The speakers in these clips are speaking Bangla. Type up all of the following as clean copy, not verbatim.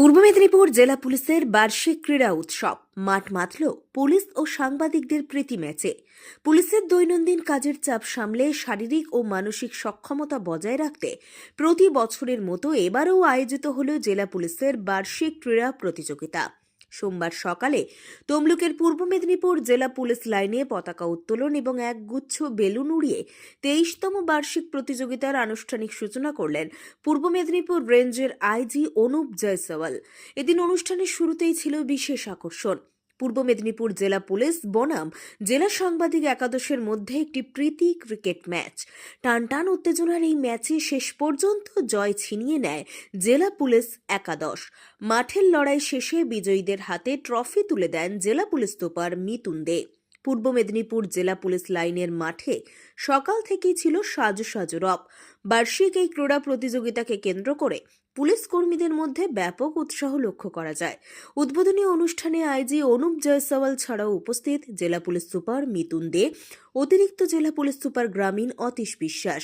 পূর্ব মেদিনীপুর জেলা পুলিশের বার্ষিক ক্রীড়া উৎসব মাঠ মাতল পুলিশ ও সাংবাদিকদের প্রীতি ম্যাচে। পুলিশের দৈনন্দিন কাজের চাপ সামলে শারীরিক ও মানসিক সক্ষমতা বজায় রাখতে প্রতি বছরের মতো এবারও আয়োজিত হল জেলা পুলিশের বার্ষিক ক্রীড়া প্রতিযোগিতা। সোমবার সকালে তমলুকের পূর্ব মেদিনীপুর জেলা পুলিশ লাইনে পতাকা উত্তোলন এবং এক গুচ্ছ বেলুন উড়িয়ে 23তম বার্ষিক প্রতিযোগিতার আনুষ্ঠানিক সূচনা করলেন পূর্ব মেদিনীপুর রেঞ্জের আইজি অনুপ জয়সওয়াল। এদিন অনুষ্ঠানের শুরুতেই ছিল বিশেষ আকর্ষণ। পূর্ব মেদিনীপুর জেলা পুলিশ বনাম জেলা সাংবাদিক একাদশের মধ্যে একটি প্রীতি ক্রিকেট ম্যাচ। টানটান উত্তেজনার এই ম্যাচে শেষ পর্যন্ত জয় ছিনিয়ে নেয় জেলা পুলিশ একাদশ। মাঠের লড়াই শেষে বিজয়ীদের হাতে ট্রফি তুলে দেন জেলা পুলিশ সুপার মিতুন দে। পূর্ব মেদিনীপুর জেলা পুলিশ লাইনের মাঠে সকাল থেকেই ছিল সাজো সাজো রব। বার্ষিক এই ক্রীড়া প্রতিযোগিতাকে কেন্দ্র করে পুলিশ কর্মীদের মধ্যে ব্যাপক উৎসাহ লক্ষ্য করা যায়। উদ্বোধনী অনুষ্ঠানে আইজি অনুপ জয়সওয়াল ছাড়াও উপস্থিত জেলা পুলিশ সুপার মিতুন দে, অতিরিক্ত জেলা পুলিশ সুপার গ্রামীণ অতীশ বিশ্বাস,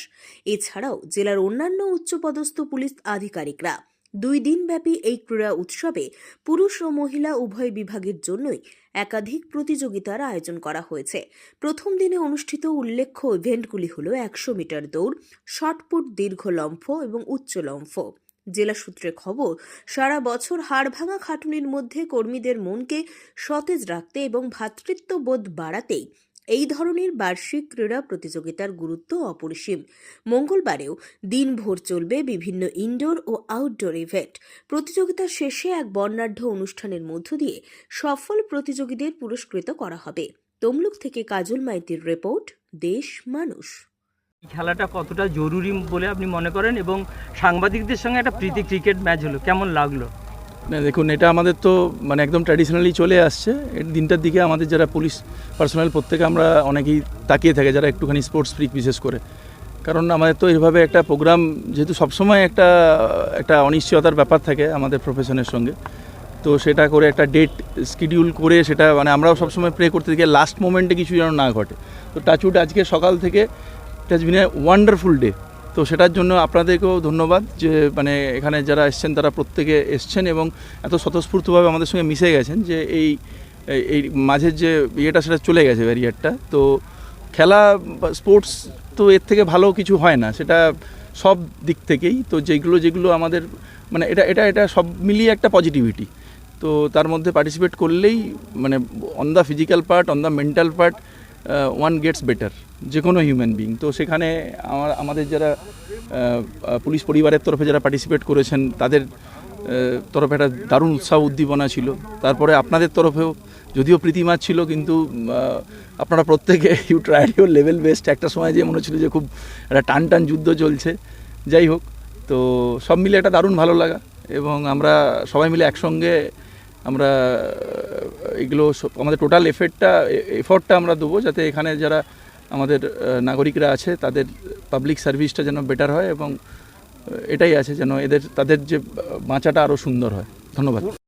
এছাড়াও জেলার অন্যান্য উচ্চপদস্থ পুলিশ আধিকারিকরা। 2 দিনব্যাপী এই ক্রীড়া উৎসবে পুরুষ ও মহিলা উভয় বিভাগের জন্যই একাধিক প্রতিযোগিতার আয়োজন করা হয়েছে। প্রথম দিনে অনুষ্ঠিত উল্লেখ্য ইভেন্টগুলি হল 100 মিটার দৌড়, শটপুট, দীর্ঘ লম্ফ এবং উচ্চ লম্ফ। জেলা সূত্রে খবর, সারা বছর হাড়ভাঙা খাটুনির মধ্যে কর্মীদের মনকে সতেজ রাখতে এবং ভ্রাতৃত্ববোধ বাড়াতেই এই ধরনের বার্ষিক ক্রীড়া প্রতিযোগিতার গুরুত্ব অপরিসীম। মঙ্গলবারেও দিনভর চলবে বিভিন্ন ইনডোর ও আউটডোর ইভেন্ট। প্রতিযোগিতার শেষে এক বর্ণাঢ্য অনুষ্ঠানের মধ্য দিয়ে সফল প্রতিযোগীদের পুরস্কৃত করা হবে। তমলুক থেকে কাজল মাইতির রিপোর্ট, দেশ মানুষ। এই খেলাটা কতটা জরুরি বলে আপনি মনে করেন এবং সাংবাদিকদের সঙ্গে একটা প্রীতি ক্রিকেট ম্যাচ হলো, কেমন লাগলো? না দেখুন, এটা আমাদের তো একদম ট্র্যাডিশনালি চলে আসছে। এই দিনটার দিকে আমাদের যারা পুলিশ পার্সোনাল প্রত্যেকে আমরা অনেকেই তাকিয়ে থাকে, যারা একটুখানি স্পোর্টস ফ্রিক বিশেষ করে। কারণ আমাদের তো এইভাবে একটা প্রোগ্রাম, যেহেতু সবসময় একটা অনিশ্চয়তার ব্যাপার থাকে আমাদের প্রফেশনের সঙ্গে, তো সেটা করে একটা ডেট শিডিউল করে সেটা আমরাও সবসময় প্রে করতে থাকি লাস্ট মোমেন্টে কিছু যেন না ঘটে। তো টাচউড আজকে সকাল থেকে it has been a wonderful day. তো সেটার জন্য আপনাদেরকেও ধন্যবাদ যে এখানে যারা এসছেন তারা প্রত্যেকে এসছেন এবং এত স্বতঃস্ফূর্তভাবে আমাদের সঙ্গে মিশে গেছেন যে এই মাঝের যে ইয়েটা সেটা চলে গেছে ব্যারিয়ারটা। তো খেলা স্পোর্টস তো এর থেকে ভালো কিছু হয় না, সেটা সব দিক থেকেই। তো যেগুলো আমাদের এটা সব মিলিয়ে একটা পজিটিভিটি। তো তার মধ্যে পার্টিসিপেট করলেই on the physical part, on the mental part, one gets better, যে কোনো হিউম্যান বিং। তো সেখানে আমাদের যারা পুলিশ পরিবারের তরফে যারা পার্টিসিপেট করেছেন তাদের তরফে একটা দারুণ উৎসাহ উদ্দীপনা ছিল। তারপরে আপনাদের তরফেও যদিও প্রীতিমাচ ছিল, কিন্তু আপনারা প্রত্যেকে you tried your level best. একটা সময় যে মনে হচ্ছিল যে খুব একটা টান যুদ্ধ চলছে। যাই হোক, তো সব মিলে একটা দারুণ ভালো লাগা এবং আমরা সবাই মিলে একসঙ্গে আমরা এগুলো আমাদের টোটাল এফর্টটা আমরা দেবো, যাতে এখানে যারা আমাদের নাগরিকরা আছে তাদের পাবলিক সার্ভিসটা যেন বেটার হয় এবং এটাই আছে যেন তাদের যে বাঁচাটা আরও সুন্দর হয়। ধন্যবাদ।